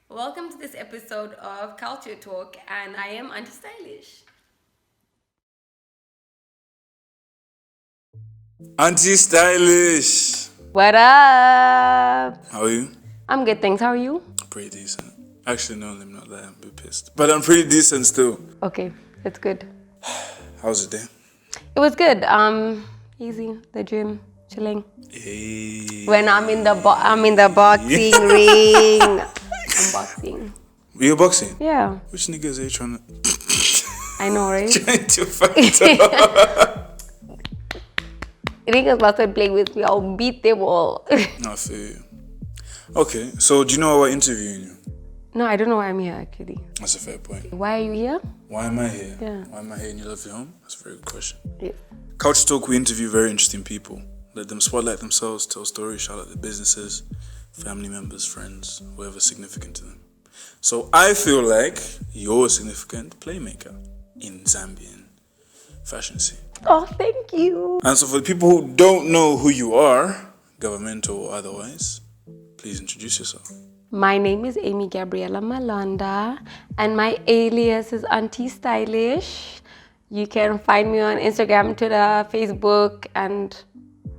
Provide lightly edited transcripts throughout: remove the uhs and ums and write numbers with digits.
Welcome to this episode of Culture Talk, and I am Aunty Stylishhh. Aunty Stylishhh. What up? How are you? I'm good, thanks. How are you? Pretty decent. Actually, no, I'm not that. I'm a bit pissed. But I'm pretty decent still. Okay, that's good. How's the day? It was good. Easy. The gym, chilling. Hey. When I'm in the boxing ring. I'm boxing. You're boxing? Yeah. Which niggas are you trying to... I know, right? trying to fight up? Niggas started playing with me. I'll beat them all. I feel you. Okay, so do you know why we're interviewing you? No, I don't know why I'm here, actually. That's a fair point. Why are you here? Why am I here? Yeah. Why am I here in your lovely home? That's a very good question. Yeah. Culture Talk, we interview very interesting people. Let them spotlight themselves, tell stories, shout out their businesses, family members, friends, whoever's significant to them. So I feel like you're a significant playmaker in Zambian fashion scene. Oh, thank you. And so for the people who don't know who you are, governmental or otherwise, please introduce yourself. My name is Gabriella Malonda, and my alias is Aunty Stylishhh. You can find me on Instagram, Twitter, Facebook, and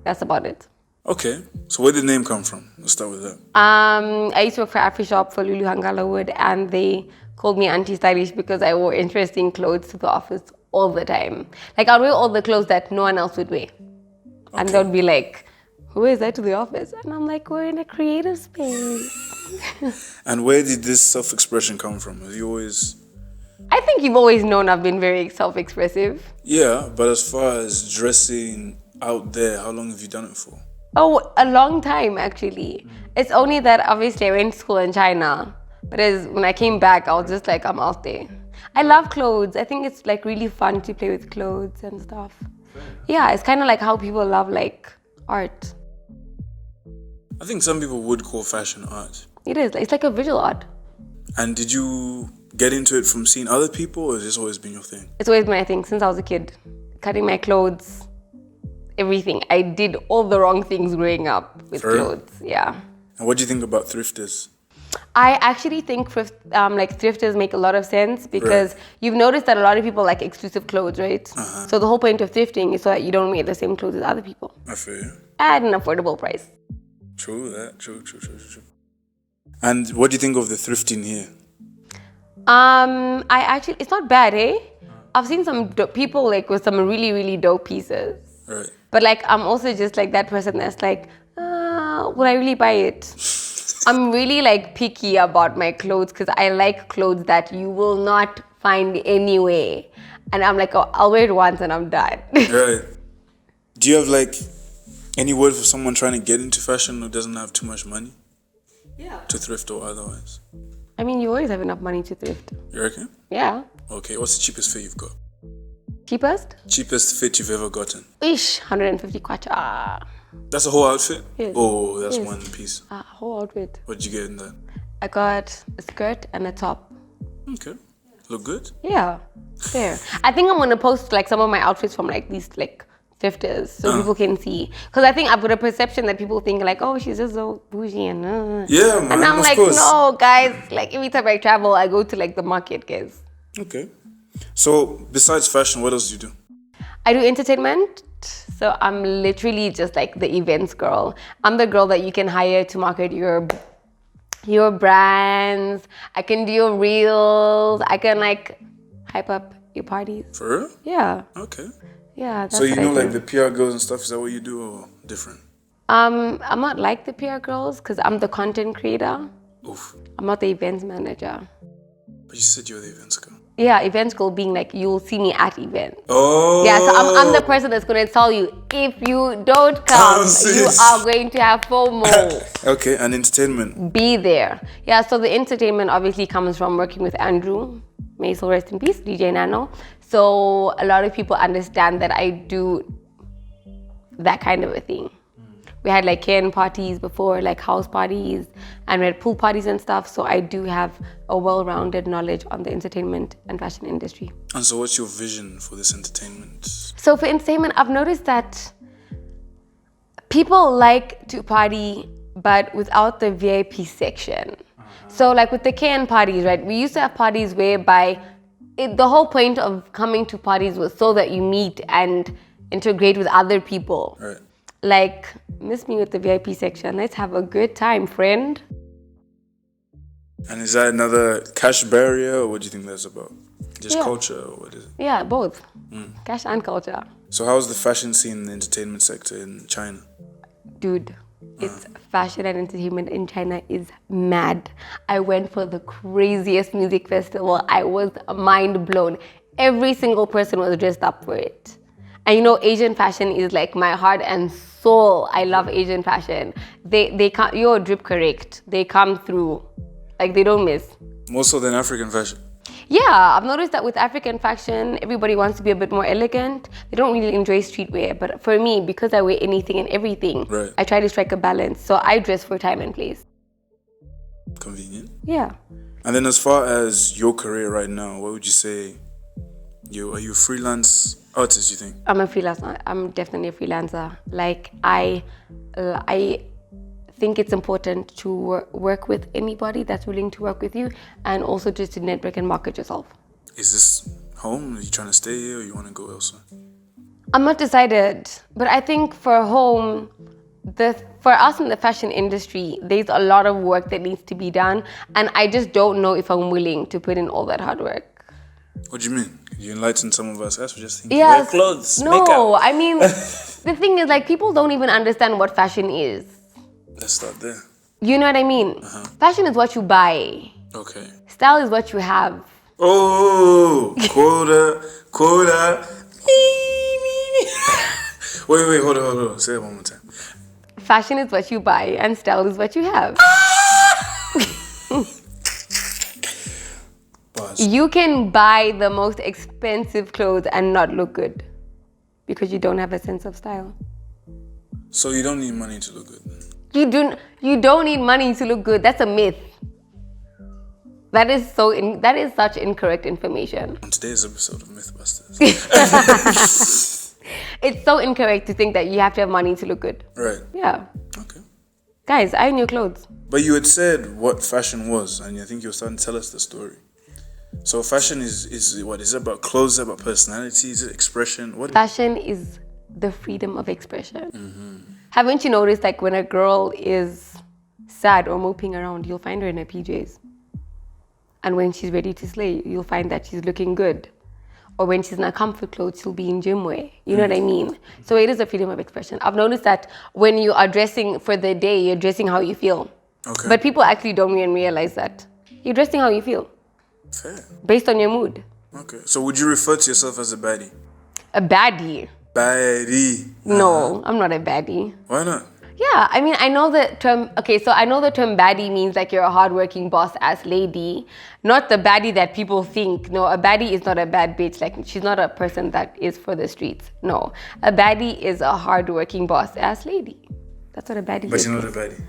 that's about it. Okay, so where did the name come from? Let's start with that. I used to work for Afrishop for Lulu Hangalawood, and they called me Aunty Stylishhh because I wore interesting clothes to the office all the time. Like, I'd wear all the clothes that no one else would wear. Okay. And they'd be like, who wears that to the office? And I'm like, we're in a creative space. And where did this self-expression come from? Have you always... I think you've always known I've been very self-expressive. Yeah, but as far as dressing out there, how long have you done it for? Oh, a long time, actually. It's only that obviously I went to school in China. But when I came back, I was just like, I'm out there. I love clothes. I think it's like really fun to play with clothes and stuff. Yeah, it's kind of like how people love like art. I think some people would call fashion art. It is. It's like a visual art. And did you get into it from seeing other people, or has this always been your thing? It's always been my thing since I was a kid. Cutting my clothes, everything. I did all the wrong things growing up with clothes. Yeah. And what do you think about thrifters? I actually think thrifters make a lot of sense because you've noticed that a lot of people like exclusive clothes, right? Uh-huh. So the whole point of thrifting is so that you don't wear the same clothes as other people. I feel you. At an affordable price. True that. True. And what do you think of the thrifting here? It's not bad, eh? I've seen some people like with some really, really dope pieces. Right. But like, I'm also just like that person that's like, would I really buy it? I'm really like picky about my clothes because I like clothes that you will not find anywhere. And I'm like, oh, I'll wear it once and I'm done. Right. Do you have like any word for someone trying to get into fashion who doesn't have too much money? Yeah. To thrift or otherwise? I mean, you always have enough money to thrift. You reckon? Yeah. Okay, what's the cheapest fit you've got? Cheapest? Cheapest fit you've ever gotten? 150 kwacha. That's a whole outfit? Yes. Oh, that's one piece. Whole outfit. What did you get in that? I got a skirt and a top. Okay. Look good? Yeah. Fair. I think I'm going to post like some of my outfits from like these like thrifters so people can see. Because I think I've got a perception that people think like, oh, she's just so bougie and yeah, man. And I'm of like, course. no, guys. Like every time I travel, I go to like the market, guys. Okay. So besides fashion, what else do you do? I do entertainment. So I'm literally just like the events girl. I'm the girl that you can hire to market your brands. I can do your reels. I can like hype up your parties. For real? Yeah. Okay. Yeah. That's so you what know I do. like the PR girls and stuff, is that what you do or different? I'm not like the PR girls because I'm the content creator. Oof. I'm not the events manager. But you said you're the events girl. Yeah, events girl being like, you'll see me at events. Oh. Yeah, so I'm the person that's going to tell you, if you don't come, you are going to have FOMO. Okay, and entertainment? Be there. Yeah, so the entertainment obviously comes from working with Andrew. May his soul rest in peace, DJ Nano. So a lot of people understand that I do that kind of a thing. We had like Ken parties before, like house parties, and we had pool parties and stuff. So I do have a well-rounded knowledge on the entertainment and fashion industry. And so what's your vision for this entertainment? So for entertainment, I've noticed that people like to party, but without the VIP section. So like with the KN parties, right? We used to have parties whereby the whole point of coming to parties was so that you meet and integrate with other people. Right. Like, miss me with the VIP section. Let's have a good time, friend. And is that another cash barrier, or what do you think that's about? Just culture, or what is it? Yeah, both. Cash and culture. So how's the fashion scene in the entertainment sector in China? Dude, it's fashion and entertainment in China is mad. I went for the craziest music festival. I was mind blown. Every single person was dressed up for it. And you know, Asian fashion is like my heart and soul. I love Asian fashion. They come, you're drip correct. They come through. Like, they don't miss. More so than African fashion. Yeah, I've noticed that with African fashion, everybody wants to be a bit more elegant. They don't really enjoy streetwear. But for me, because I wear anything and everything, right, I try to strike a balance. So I dress for time and place. Convenient. Yeah. And then as far as your career right now, what would you say? Are you a freelance artist, you think? I'm a freelancer. I'm definitely a freelancer. Like, I think it's important to work with anybody that's willing to work with you, and also just to network and market yourself. Is this home? Are you trying to stay here, or you want to go elsewhere? I'm not decided, but I think for home, for us in the fashion industry, there's a lot of work that needs to be done, and I just don't know if I'm willing to put in all that hard work. What do you mean? You enlighten some of us. That's what just thinking. Yes. Wear clothes, No, makeup. I mean, the thing is, like, people don't even understand what fashion is. Let's start there. You know what I mean? Fashion is what you buy. Okay. Style is what you have. Oh, quota. Wait, hold on. Say it one more time. Fashion is what you buy and style is what you have. You can buy the most expensive clothes and not look good because you don't have a sense of style. So you don't need money to look good? You don't need money to look good. That's a myth. That is such incorrect information. On today's episode of Mythbusters. It's so incorrect to think that you have to have money to look good. Right. Yeah. Okay. Guys, iron your clothes. But you had said what fashion was, and I think you were starting to tell us the story. So fashion is what? Is it about clothes? Is it about personality? Is it expression? What? Fashion is the freedom of expression. Haven't you noticed, like, when a girl is sad or moping around, you'll find her in her PJs. And when she's ready to slay, you'll find that she's looking good. Or when she's in her comfort clothes, she'll be in gym wear. You know what I mean? So it is a freedom of expression. I've noticed that when you are dressing for the day, you're dressing how you feel. Okay. But people actually don't even realize that. You're dressing how you feel. Fair. Based on your mood. Okay. So would you refer to yourself as a baddie? A baddie? Baddie. No, I'm not a baddie. Why not? Yeah, I mean, I know the term, I know the term baddie means like you're a hardworking boss-ass lady, not the baddie that people think. No, a baddie is not a bad bitch. Like, she's not a person that is for the streets. No, a baddie is a hardworking boss-ass lady. That's what a baddie is. But you're not a baddie.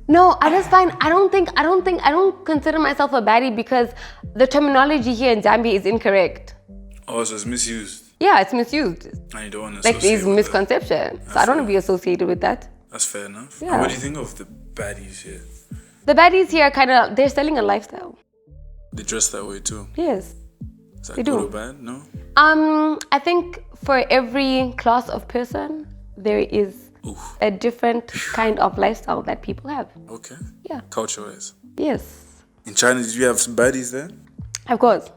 No, I just find, I don't consider myself a baddie because the terminology here in Zambia is incorrect. Oh, so it's misused. Yeah, it's misused. And you don't want to Like, associate there's with misconception. So I don't want to be associated with that. That's fair enough. Yeah. And what do you think of the baddies here? The baddies here are they're selling a lifestyle. They dress that way too. Yes. Is that They good do. or bad? No? I think for every class of person, there is a different kind of lifestyle that people have. Okay. Yeah. Culture-wise. Yes. In China, did you have some baddies there? Of course.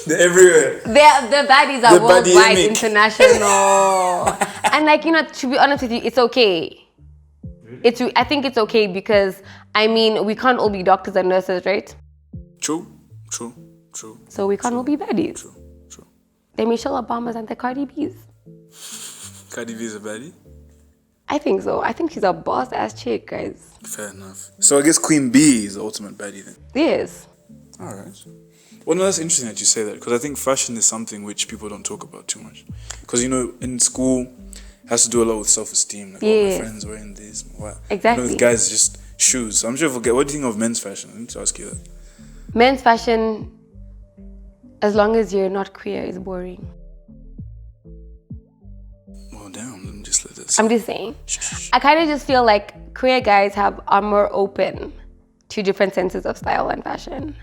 They're everywhere. The baddies are The worldwide, baddiemic. international. And like, to be honest with you, it's okay. I think it's okay because, I mean, we can't all be doctors and nurses, right? True. So we can't all be baddies. True. The Michelle Obamas and the Cardi B's. Cardi B is a baddie? I think so. I think she's a boss-ass chick, guys. Fair enough. So I guess Queen Bee is the ultimate baddie then. Yes. Alright. Well, no, that's interesting that you say that because I think fashion is something which people don't talk about too much. Because, in school, it has to do a lot with self-esteem. Like, Yes. my friends wearing this. What? Exactly. With guys, just shoes. So I'm sure what do you think of men's fashion? I need to ask you that. Men's fashion, as long as you're not queer, is boring. Well, damn. Let me just let that I'm sit. just saying. I kind of just feel like queer guys are more open two different senses of style and fashion.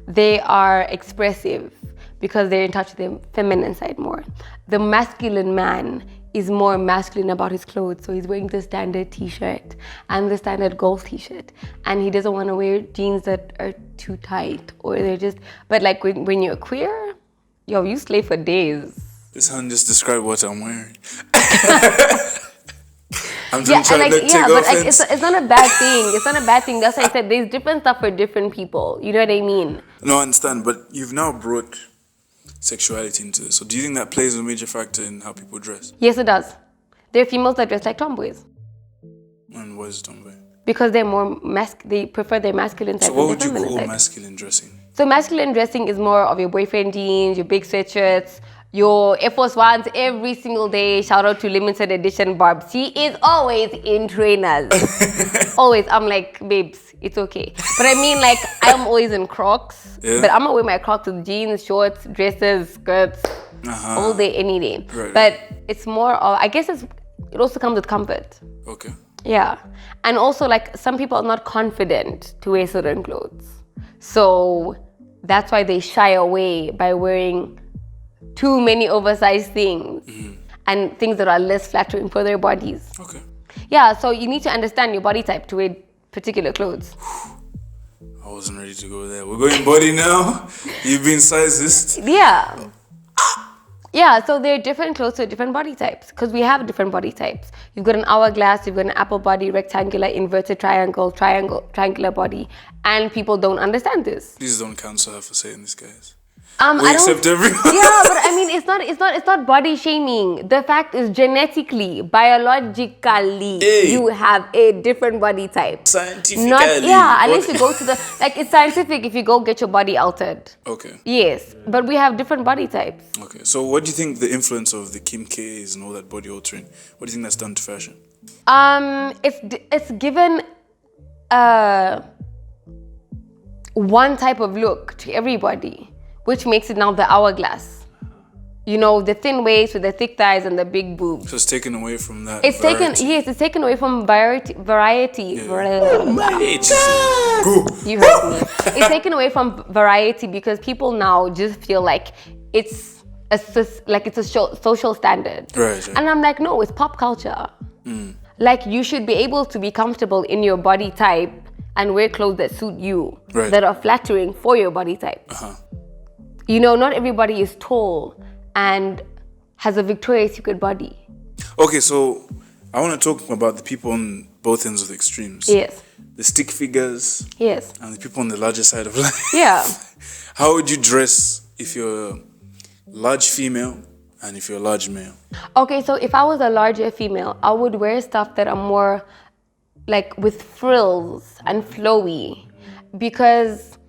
They are expressive because they're in touch with the feminine side more. The masculine man is more masculine about his clothes. So he's wearing the standard t-shirt and the standard golf t-shirt. And he doesn't want to wear jeans that are too tight or they're just, but like when you're queer, yo, you slay for days. This hand just described what I'm wearing. I'm just trying to take but like, offense. it's not a bad thing. It's not a bad thing. That's why I said there's different stuff for different people. You know what I mean? No, I understand. But you've now brought sexuality into this. So do you think that plays a major factor in how people dress? Yes, it does. There are females that dress like tomboys. And what is tomboy? Because they're more they prefer their masculine side. So what would than you their feminine call side. masculine dressing? So masculine dressing is more of your boyfriend jeans, your big sweatshirts, your Air Force Ones every single day. Shout out to limited edition Barb. She is always in trainers. Always. I'm like, babes, it's okay. But I mean, like, I'm always in Crocs. Yeah. But I'm gonna wear my Crocs with jeans, shorts, dresses, skirts, all day, any day. Right. But it's more of, I guess it also comes with comfort. Okay. Yeah. And also, like, some people are not confident to wear certain clothes. So that's why they shy away by wearing too many oversized things and things that are less flattering for their bodies. Okay. Yeah, so you need to understand your body type to wear particular clothes. I wasn't ready to go there. We're going body now. You've been sizist. Yeah. Yeah, so there are different clothes for different body types because we have different body types. You've got an hourglass, you've got an apple body, rectangular, inverted triangle, triangular body, and people don't understand this. Please don't cancel her for saying this, guys. We accept everyone. Yeah, but I mean, it's not body shaming. The fact is, genetically, biologically, you have a different body type. Scientifically. Unless you go to the, like, it's scientific if you go get your body altered. Okay. Yes, but we have different body types. Okay. So what do you think the influence of the Kim K's and all that body altering, what do you think that's done to fashion? It's given one type of look to everybody, which makes it now the hourglass. You know, the thin waist with the thick thighs and the big boobs. So it's taken away from that. It's taken away from variety. Yeah. You heard me. It's taken away from variety because people now just feel like it's a social standard. Right. And I'm like, no, it's pop culture. Like, you should be able to be comfortable in your body type and wear clothes that suit you, that are flattering for your body type. You know, not everybody is tall and has a Victoria's Secret body. Okay, so I want to talk about the people on both ends of the extremes. Yes. The stick figures. Yes. And the people on the larger side of life. Yeah. How would you dress if you're a large female and if you're a large male? Okay, so if I was a larger female, I would wear stuff that are more like with frills and flowy, because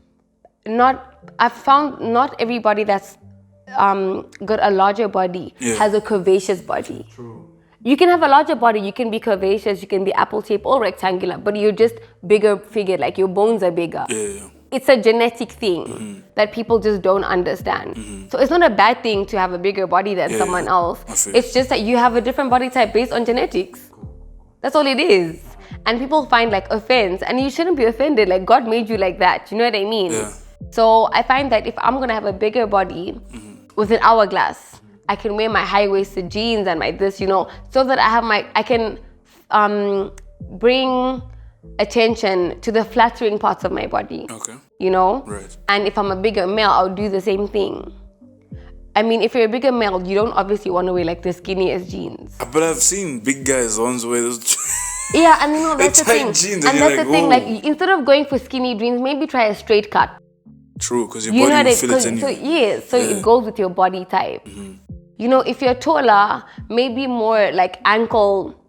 I've found not everybody that's got a larger body has a curvaceous body. True. You can have a larger body, you can be curvaceous, you can be apple shaped or rectangular, but you're just bigger figured, like your bones are bigger. Yeah. It's a genetic thing that people just don't understand. So it's not a bad thing to have a bigger body than someone else. It's just that you have a different body type based on genetics. That's all it is. And people find like offense, and you shouldn't be offended. Like, God made you like that. You know what I mean? Yeah. So I find that if I'm gonna have a bigger body with an hourglass, I can wear my high-waisted jeans and my this, you know, so that I can bring attention to the flattering parts of my body. Okay. You know? Right. And if I'm a bigger male, I'll do the same thing. I mean, if you're a bigger male, you don't obviously want to wear like the skinniest jeans. But I've seen big guys ones wear those. Yeah, and you know, that's the thing. Jeans and that's like, the thing, like, instead of going for skinny jeans, maybe try a straight cut. True, because your body will feel it anyway. So it goes with your body type. You know, if you're taller, maybe more like ankle,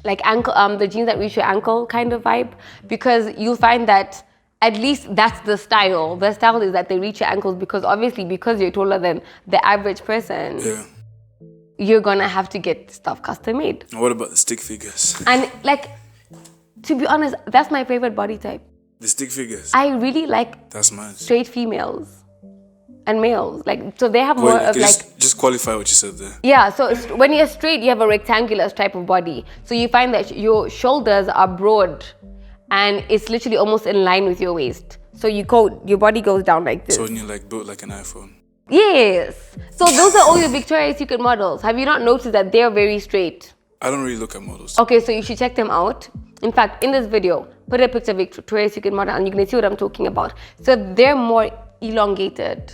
the jeans that reach your ankle kind of vibe, because you'll find that at least that's the style. The style is that they reach your ankles, because obviously because you're taller than the average person, you're gonna have to get stuff custom made. What about the stick figures? And like, to be honest, that's my favorite body type. The stick figures? I really like that's mad. Straight females and males. Like, so they have more of like... Just qualify what you said there. Yeah, so when you're straight, you have a rectangular type of body. So you find that your shoulders are broad and it's literally almost in line with your waist. So your body goes down like this. So when you're like built like an iPhone. Yes. So those are all your Victoria's Secret models. Have you not noticed that they're very straight? I don't really look at models. Okay, so you should check them out. In fact, in this video, put a picture of Victoria's Secret model and you can see what I'm talking about. So they're more elongated.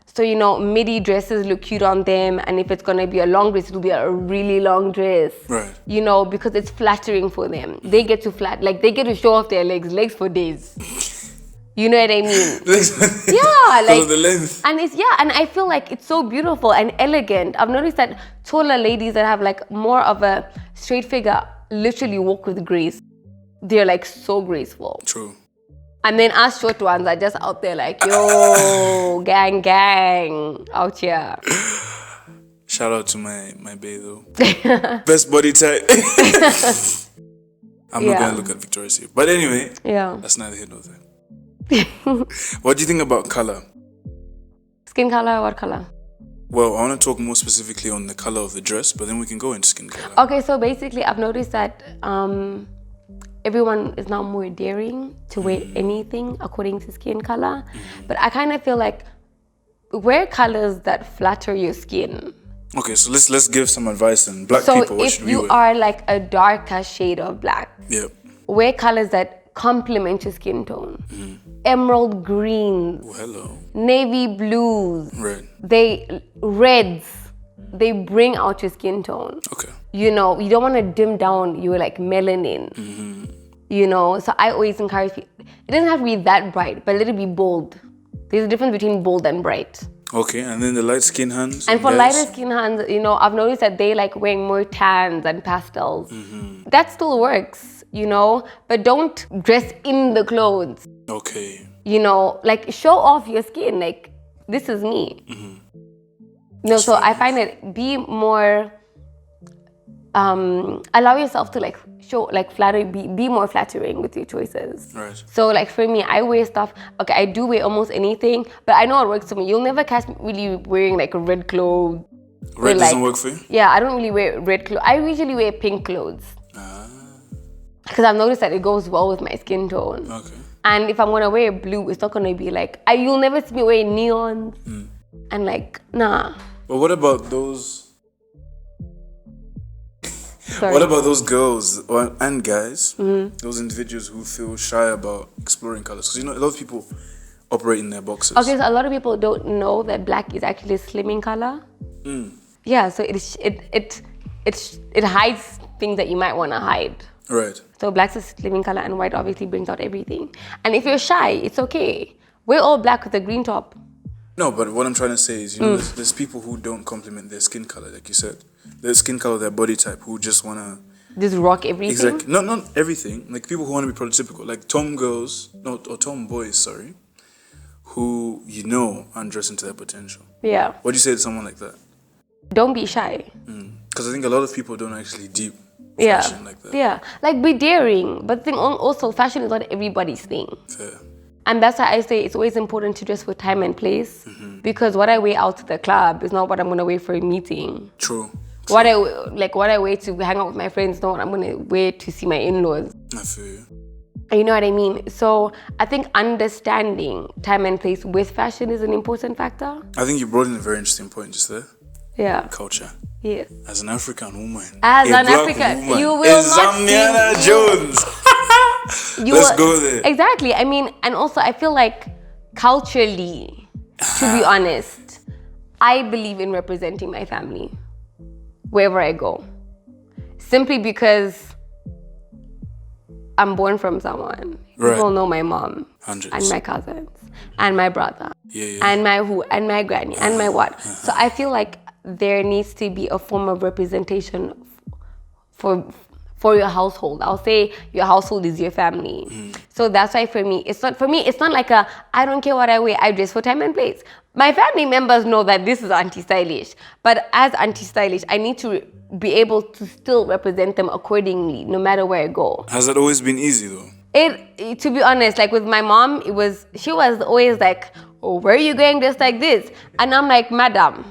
So, midi dresses look cute on them, and if it's gonna be a long dress, it'll be a really long dress. Right. Because it's flattering for them. They get to show off their legs for days. You know what I mean? Yeah, like the length. And and I feel like it's so beautiful and elegant. I've noticed that taller ladies that have like more of a straight figure literally walk with grace. They're like so graceful. True. And then us short ones are just out there like, yo, gang, out here. Shout out to my bae though. Best body type. I'm not gonna look at Victoria's Secret. But anyway, that's neither here nor there. What do you think about color? Skin color, what color? Well, I want to talk more specifically on the color of the dress, but then we can go into skin color. Okay, so basically I've noticed that everyone is now more daring to wear anything according to skin color. But I kind of feel like wear colors that flatter your skin. Okay, so let's give some advice on black people. What should we wear? So if you are like a darker shade of black, wear colors that complement your skin tone. Emerald greens, navy blues, reds. They bring out your skin tone. Okay. You don't want to dim down your like melanin. So I always encourage people. It doesn't have to be that bright, but let it be bold. There's a difference between bold and bright. Okay, and then the light skin hands. And for lighter skin hands, I've noticed that they like wearing more tans and pastels. That still works, but don't dress in the clothes. Okay. Like show off your skin. Like, this is me. So I find it, be more, allow yourself to like show, like be more flattering with your choices. Right. So like for me, I wear stuff, okay, I do wear almost anything, but I know it works for me. You'll never catch me really wearing like red clothes. Red doesn't work for you? Yeah, I don't really wear red clothes. I usually wear pink clothes. Because I've noticed that it goes well with my skin tone. Okay. And if I'm gonna wear blue, it's not gonna be like, you'll never see me wearing neons. And like, nah. But what about those? What about those girls and guys, those individuals who feel shy about exploring colors? Because a lot of people operate in their boxes. Okay, so a lot of people don't know that black is actually a slimming color. Yeah, so it hides things that you might want to hide. Right. So black's a slimming color, and white obviously brings out everything. And if you're shy, it's okay. We're all black with a green top. No, but what I'm trying to say is, there's people who don't compliment their skin color, like you said. Their skin color, their body type, who just want to... Just rock everything? Exactly. Not everything. Like people who want to be prototypical. Like tomboys, who, undress into their potential. Yeah. What do you say to someone like that? Don't be shy. Because I think a lot of people don't actually deep fashion like that. Yeah. Like, be daring. But the thing also, fashion is not everybody's thing. Fair. And that's why I say it's always important to dress for time and place. Because what I wear out to the club is not what I'm going to wear for a meeting. True. What I wear to hang out with my friends is not what I'm going to wear to see my in-laws. I feel you. You know what I mean? So I think understanding time and place with fashion is an important factor. I think you brought in a very interesting point just there. Yeah. Culture. Yes. As an African woman. As an African, you will not Zamiana Jones. Let's go there. Exactly. I mean, and also I feel like culturally, to be honest, I believe in representing my family wherever I go. Simply because I'm born from someone. Right. People know my mom 100%. and my cousins and my brother yeah. and my granny and my what. So I feel like there needs to be a form of representation for your household. I'll say your household is your family. So that's why for me, it's not like I don't care what I wear, I dress for time and place. My family members know that this is Aunty Stylish, but as Aunty Stylish, I need to be able to still represent them accordingly, no matter where I go. Has that always been easy though? It to be honest, like with my mom, she was always like, oh, where are you going dressed like this? And I'm like, madam,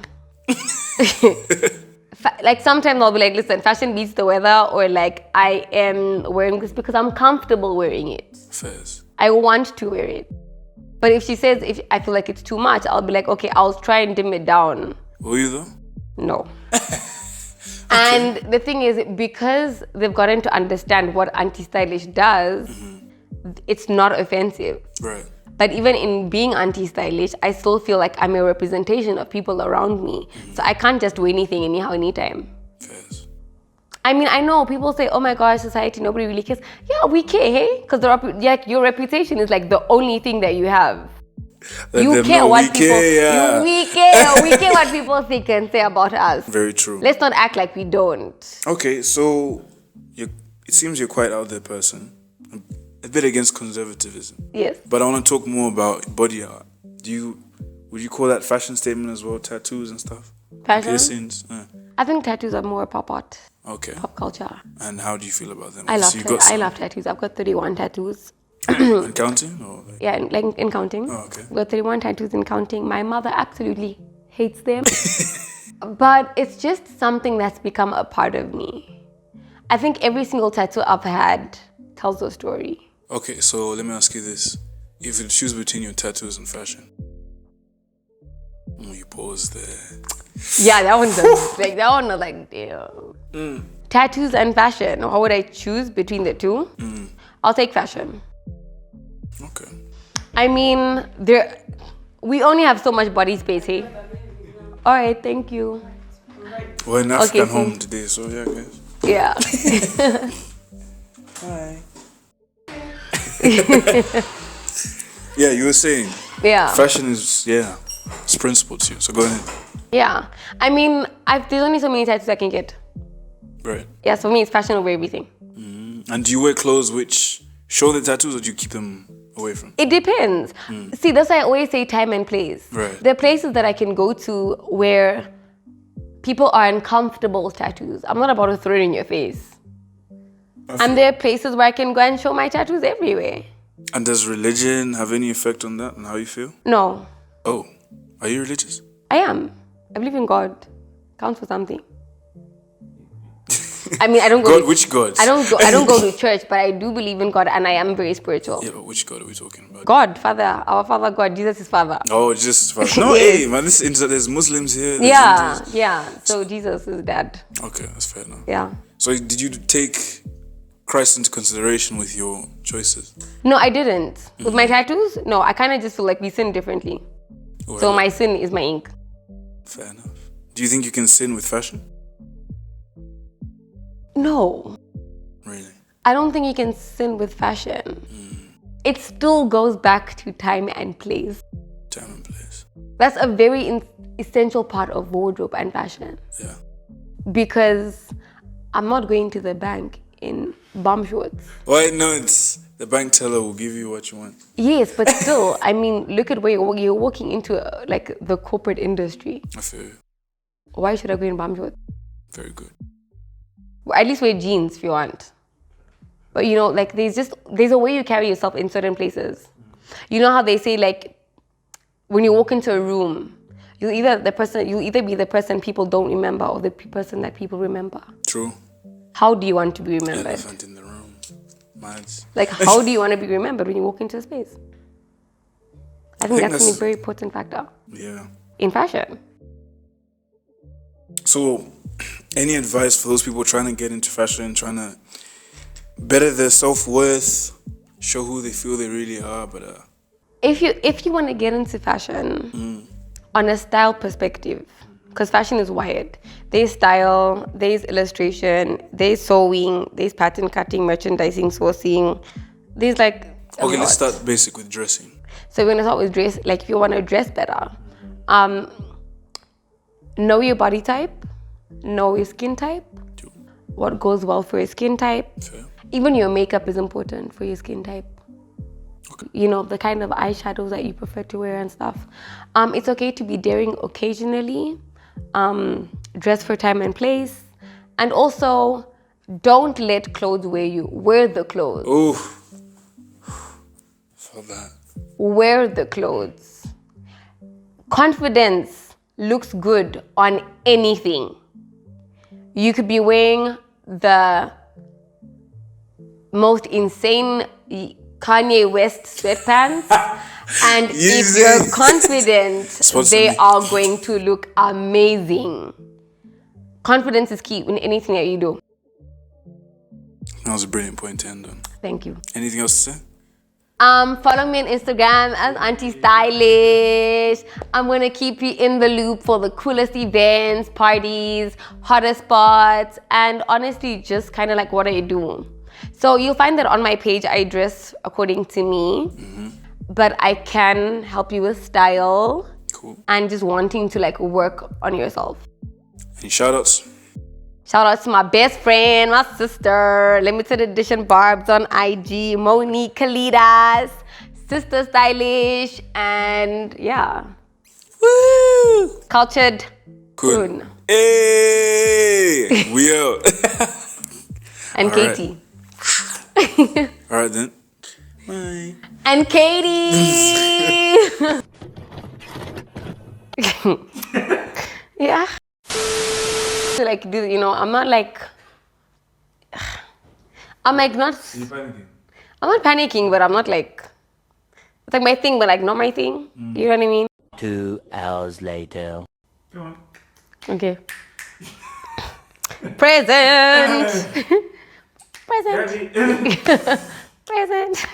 like sometimes I'll be like, listen, fashion beats the weather, or like I am wearing this because I'm comfortable wearing it. Fairs. I want to wear it. But if she says if I feel like it's too much, I'll be like, okay, I'll try and dim it down. Will you though? No. And the thing is, because they've gotten to understand what Aunty Stylishhh does, it's not offensive. Right. But even in being Aunty Stylishhh, I still feel like I'm a representation of people around me. So I can't just do anything anyhow, anytime. Fairs. I mean, I know people say, oh my gosh, society, nobody really cares. Yeah, we care, hey? Because like, your reputation is like the only thing that you have. You care what people we care what people think and say about us. Very true. Let's not act like we don't. Okay, so it seems you're quite out there person. A bit against conservatism. Yes. But I want to talk more about body art. Would you call that fashion statement as well? Tattoos and stuff? Fashion? Piercings? I think tattoos are more pop art. Okay. Pop culture. And how do you feel about them? I love tattoos. I've got 31 tattoos. And counting? Or like? Yeah, in counting. Oh, okay. I've got 31 tattoos in counting. My mother absolutely hates them. But it's just something that's become a part of me. I think every single tattoo I've had tells a story. Okay, so let me ask you this. If you choose between your tattoos and fashion. You pause there. Yeah, that one's like, damn. Tattoos and fashion. How would I choose between the two? I'll take fashion. Okay. I mean, we only have so much body space, hey? All right, thank you. We're in African home today, so yeah, guys. Yeah. Hi. Yeah, you were saying. Yeah. Fashion is, it's principle to you. So go ahead. Yeah. I mean, there's only so many tattoos I can get. Right. Yeah, so for me, it's fashion over everything. And do you wear clothes which show the tattoos, or do you keep them away from? It depends. See, that's why I always say time and place. Right. There are places that I can go to where people are uncomfortable with tattoos. I'm not about to throw it in your face. And there are places where I can go and show my tattoos everywhere. And does religion have any effect on that and how you feel? No. Oh, are you religious? I am. I believe in God. Counts for something. I mean, I don't go. God, which gods? I don't go to church, but I do believe in God, and I am very spiritual. Yeah, but which God are we talking about? God, Father, our Father God, Jesus is Father. Oh, Jesus' Father. No, Yes. hey, man, there's Muslims here. There's Yeah, Hindus. yeah. So Jesus is Dad. Okay, that's fair enough. Yeah. So did you take Christ into consideration with your choices? No, I didn't. With my tattoos, no. I kind of just feel like we sin differently. Well, So my sin is my ink. fair enough. Do you think you can sin with fashion? No. Really? I don't think you can sin with fashion. It still goes back to time and place. Time and place. That's a very essential part of wardrobe and fashion. Yeah. Because I'm not going to the bank in bum shorts. Well, no, it's the bank teller will give you what you want. Yes, but still, I mean, look at where you're walking into, like the corporate industry. I feel you. Why should I go in bum shorts? Very good. Well, at least wear jeans if you want. But you know, like there's a way you carry yourself in certain places. You know how they say, like, when you walk into a room, you'll either be the person people don't remember or the person that people remember. True. How do you want to be remembered? Elephant in the room. Mads. Like, how do you want to be remembered when you walk into a space? I think that's a very important factor. Yeah. In fashion. So, any advice for those people trying to get into fashion, trying to better their self-worth, show who they feel they really are, but If you want to get into fashion on a style perspective, because fashion is wired. There's style, there's illustration, there's sewing, there's pattern cutting, merchandising, sourcing. There's like okay, let's start basic with dressing. So we're gonna start with dress. Like if you want to dress better, know your body type, know your skin type, what goes well for your skin type. Fair. Even your makeup is important for your skin type. Okay. You know, the kind of eyeshadows that you prefer to wear and stuff. It's okay to be daring occasionally. Dress for time and place. And also, don't let clothes wear you. Wear the clothes. Ooh. For that. Wear the clothes. Confidence looks good on anything. You could be wearing the most insane Kanye West sweatpants, and if you're confident, they are going to look amazing. Confidence is key in anything that you do. That was a brilliant point to end on. Thank you. Anything else to say? Follow me on Instagram as Aunty Stylishhh. I'm gonna keep you in the loop for the coolest events, parties, hottest spots, and honestly, just kind of like what I do. So you'll find that on my page, I dress according to me, but I can help you with style. Cool. And just wanting to like work on yourself. Any shout-outs? Shout out to my best friend, my sister, limited edition Barbs on IG, Monique Kalidas, Sister Stylish, and yeah. Woo! Cultured Khun. Hey! We out. And all Katie. Right. All right then. Bye. And Katie! Yeah. Like, you know, I'm not like, I'm like not. Are you panicking? I'm not panicking, but I'm not like, it's like my thing, but like not my thing. You know what I mean? 2 hours later. Go on. Okay. Present. Present. Present.